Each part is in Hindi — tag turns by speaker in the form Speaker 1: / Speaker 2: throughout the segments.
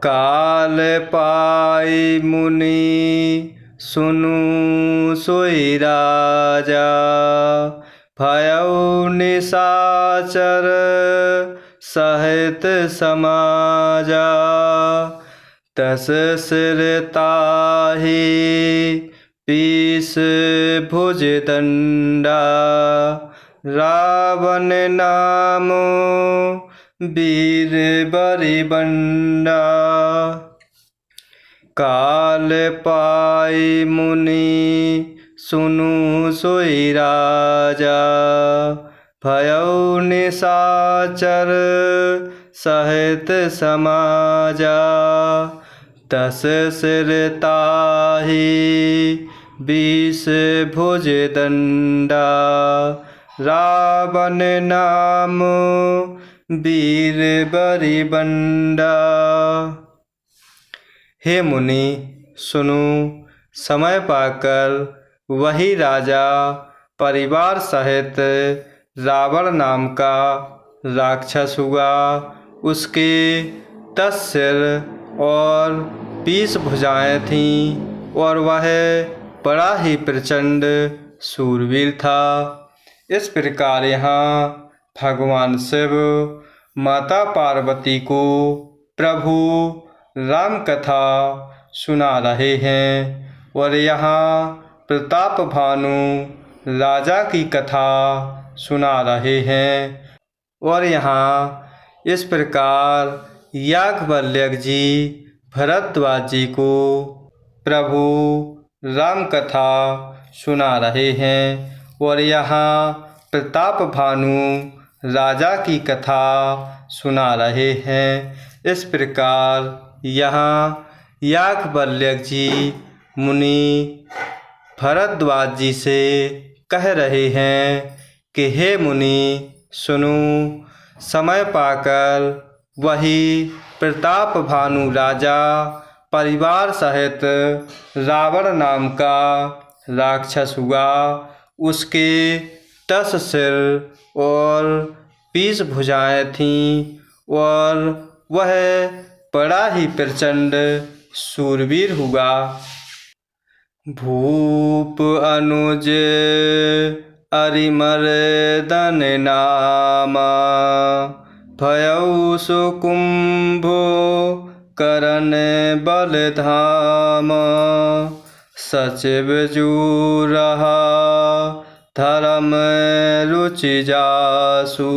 Speaker 1: काल पाई मुनि सुनु सोई राजा, भयउ निशाचर सहित समाजा। दस सिर ताहि पीस भुज दंडा, रावण नामो वीर बरिबंडा। काल पाई मुनि सुनु सोई राजा, भयउ निशाचर सहित समाजा। दस सिर ताहि बीस भुज दंडा, रावण नाम वीर बरिबंडा। हे मुनि सुनो, समय पाकर वही राजा परिवार सहित रावण नाम का राक्षस हुआ। उसके 10 सिर और 20 भुजाएं थीं और वह बड़ा ही प्रचंड शूरवीर था। इस प्रकार यहाँ भगवान शिव माता पार्वती को प्रभु राम कथा सुना रहे हैं और यहाँ प्रताप भानु राजा की कथा सुना रहे हैं। और यहाँ इस प्रकार याज्ञवल्क्य जी भरद्वाज जी को प्रभु राम कथा सुना रहे हैं और यहाँ प्रताप भानु राजा की कथा सुना रहे हैं। इस प्रकार यहाँ याज्ञवल्क्य जी मुनि भरद्वाज जी से कह रहे हैं कि हे मुनि सुनो, समय पाकर वही प्रताप भानु राजा परिवार सहित रावण नाम का राक्षस हुआ। उसके 10 सिर और 20 भुजाएं थीं और वह बड़ा ही प्रचंड शूरवीर हुआ। भूप अनुज अरिमर्दन नामा, भयउ सुकुंभो करन बलधामा। सचिव जूरहा धर्म रुचि जासु,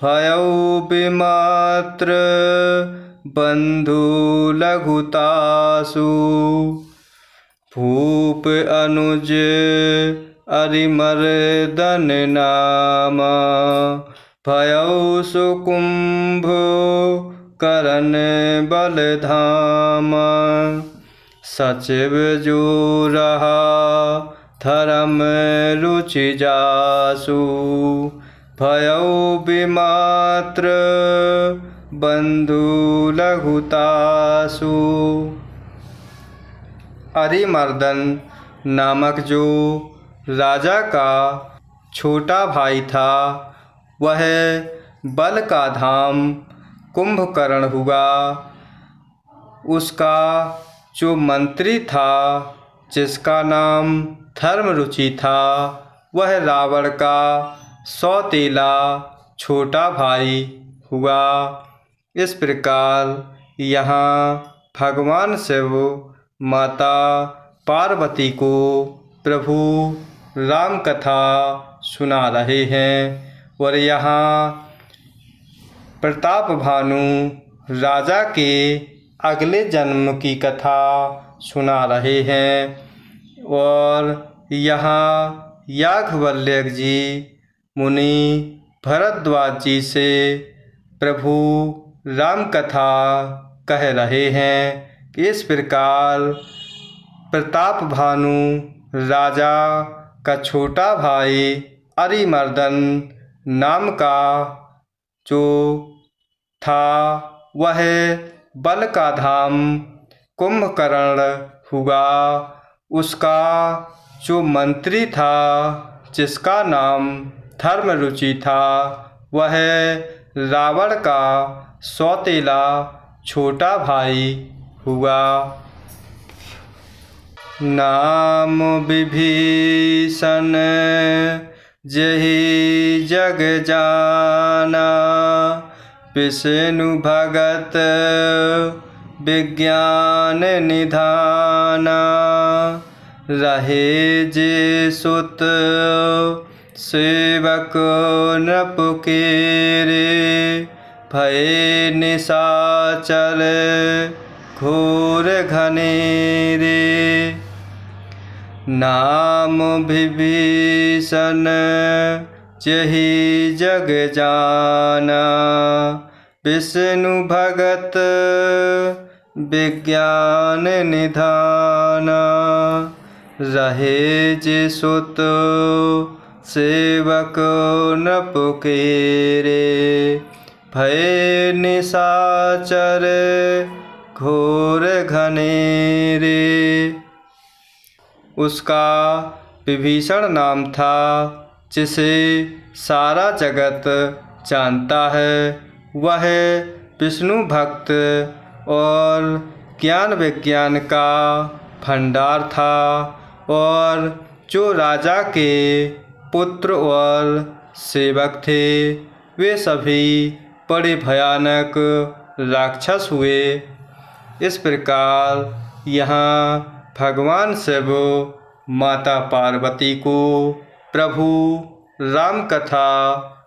Speaker 1: भयउ विमात्र बंधु लघुतासु। भूप अनुज अरिमर्दन नामा, भयउ सुकुंभ करन बलधामा। सचिव जूरहा धर्म रुचि जासु, भयउ विमात्र बंधु लघुतासु। अरिमर्दन नामक जो राजा का छोटा भाई था, वह बल का धाम कुंभकर्ण हुआ। उसका जो मंत्री था, जिसका नाम धर्मरुचि था, वह रावण का सौतेला छोटा भाई हुआ। इस प्रकार यहाँ भगवान शिव माता पार्वती को प्रभु राम कथा सुना रहे हैं और यहाँ प्रताप भानु राजा के अगले जन्म की कथा सुना रहे हैं। और यहाँ याज्ञवल्क्य जी मुनि भरद्वाज जी से प्रभु राम कथा कह रहे हैं कि इस प्रकार प्रताप भानु राजा का छोटा भाई अरिमर्दन नाम का जो था, वह बल का धाम कुंभकर्ण हुआ। उसका जो मंत्री था, जिसका नाम धर्मरुचि था, वह रावण का सौतेला छोटा भाई हुआ। नाम विभीषण जहि जग जाना, विष्णु भगत विज्ञान निधाना। रहे जे सुत सेवक नृप केरे, भये निशाचर घोर घनेरे। नाम विभीषण जहि जग जाना, विष्णु भगत विज्ञान निधाना। रहे जे सुत सेवक नृप केरे, भये निशाचर घोर घनेरे। उसका विभीषण नाम था, जिसे सारा जगत जानता है। वह विष्णु भक्त और ज्ञान विज्ञान का भंडार था, और जो राजा के पुत्र और सेवक थे, वे सभी बड़े भयानक राक्षस हुए। इस प्रकार यहाँ भगवान शिव माता पार्वती को प्रभु राम कथा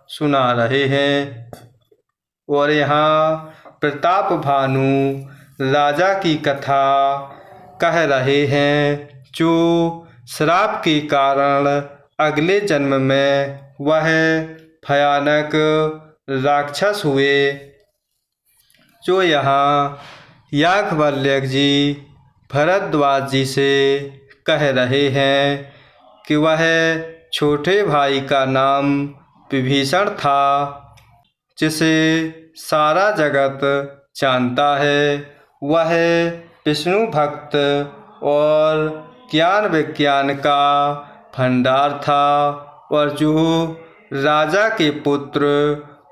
Speaker 1: सुना रहे हैं, और यहाँ प्रताप भानु राजा की कथा कह रहे हैं, जो श्राप के कारण अगले जन्म में वह भयानक राक्षस हुए। जो यहाँ याज्ञवल्क्य जी भरद्वाज जी से कह रहे हैं कि वह छोटे भाई का नाम विभीषण था, जिसे सारा जगत जानता है। वह विष्णु भक्त और ज्ञान विज्ञान का भंडार था, और जो राजा के पुत्र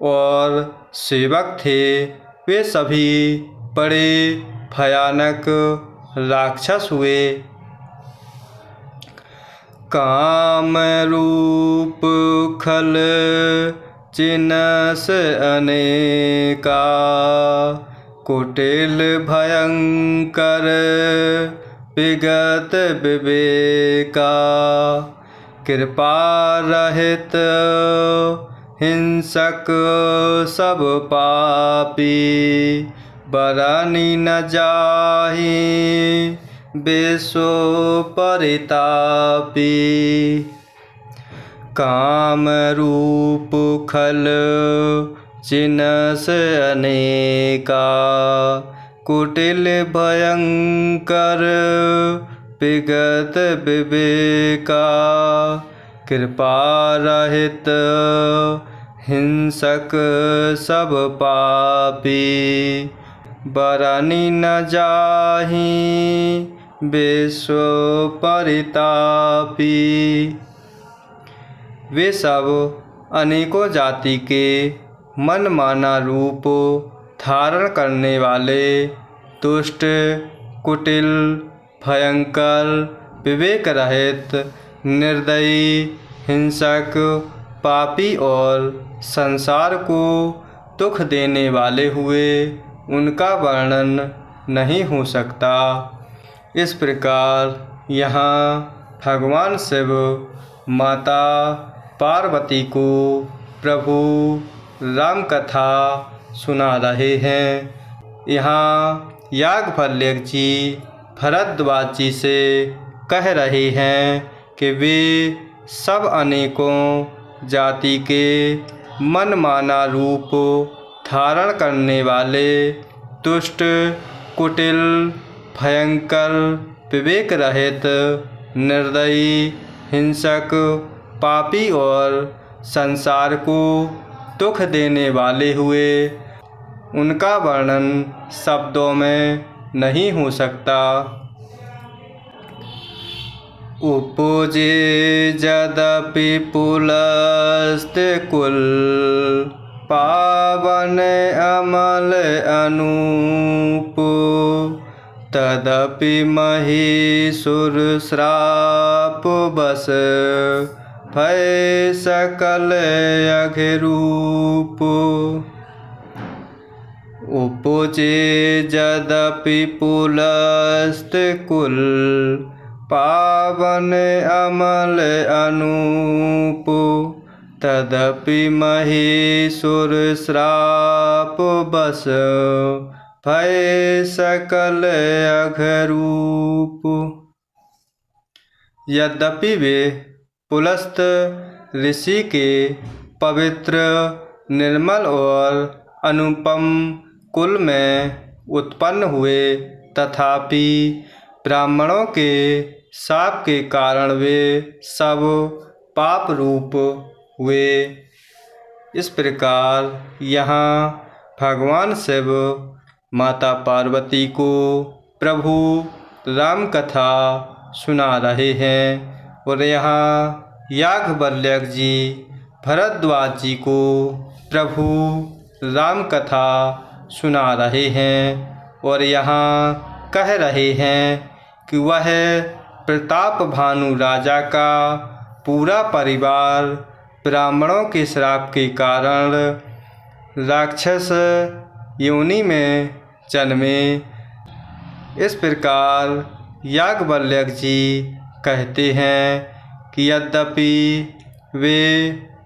Speaker 1: और सेवक थे, वे सभी बड़े भयानक राक्षस हुए। काम रूप खल जिनस अनेका, कुटिल भयंकर विगत विवेका। कृपा रहित हिंसक सब पापी, बरनि न जाहि विश्व परितापी। काम रूप खल जिनस अनेका, कुटिल भयंकर विगत विवेका। कृपा रहित हिंसक सब पापी, बरनि न जाहि विश्व परितापी। वे सब अनेकों जाति के मनमाना रूप धारण करने वाले, दुष्ट, कुटिल, भयंकर, विवेक रहित, निर्दयी, हिंसक, पापी और संसार को दुख देने वाले हुए। उनका वर्णन नहीं हो सकता। इस प्रकार यहाँ भगवान शिव माता पार्वती को प्रभु राम कथा सुना रहे हैं। यहाँ याज्ञवल्क्य जी भरद्वाज जी से कह रहे हैं कि वे सब अनेकों जाति के मनमाना रूप धारण करने वाले, दुष्ट, कुटिल, भयंकर, विवेक रहित, निर्दयी, हिंसक, पापी और संसार को दुख देने वाले हुए। उनका वर्णन शब्दों में नहीं हो सकता। उपजे यद्यपि पुलस्त्य कुल, पावन अमल अनूप, तदपि महीसुर श्राप बस, भय सकल अघरूप। उपजे यद्यपि पुलस्त कुल, पावन अमल अनूप, तदपि महीसुर श्राप बस, भय सकल अघरूप। यद्यपि वे पुलस्त ऋषि के पवित्र, निर्मल और अनुपम कुल में उत्पन्न हुए, तथापि ब्राह्मणों के शाप के कारण वे सब पाप रूप हुए। इस प्रकार यहाँ भगवान शिव माता पार्वती को प्रभु राम कथा सुना रहे हैं और यहाँ याज्ञवल्क्य जी भरद्वाज जी को प्रभु राम कथा सुना रहे हैं और यहाँ कह रहे हैं कि वह प्रताप भानु राजा का पूरा परिवार ब्राह्मणों के श्राप के कारण राक्षस योनि में जन्मे। इस प्रकार याज्ञवल्क्य जी कहते हैं कि यद्यपि वे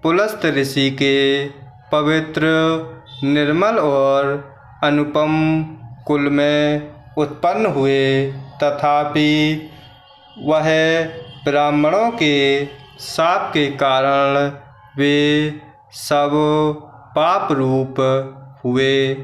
Speaker 1: पुलस्त ऋषि के पवित्र, निर्मल और अनुपम कुल में उत्पन्न हुए, तथापि वह ब्राह्मणों के शाप के कारण वे सब पाप रूप हुए।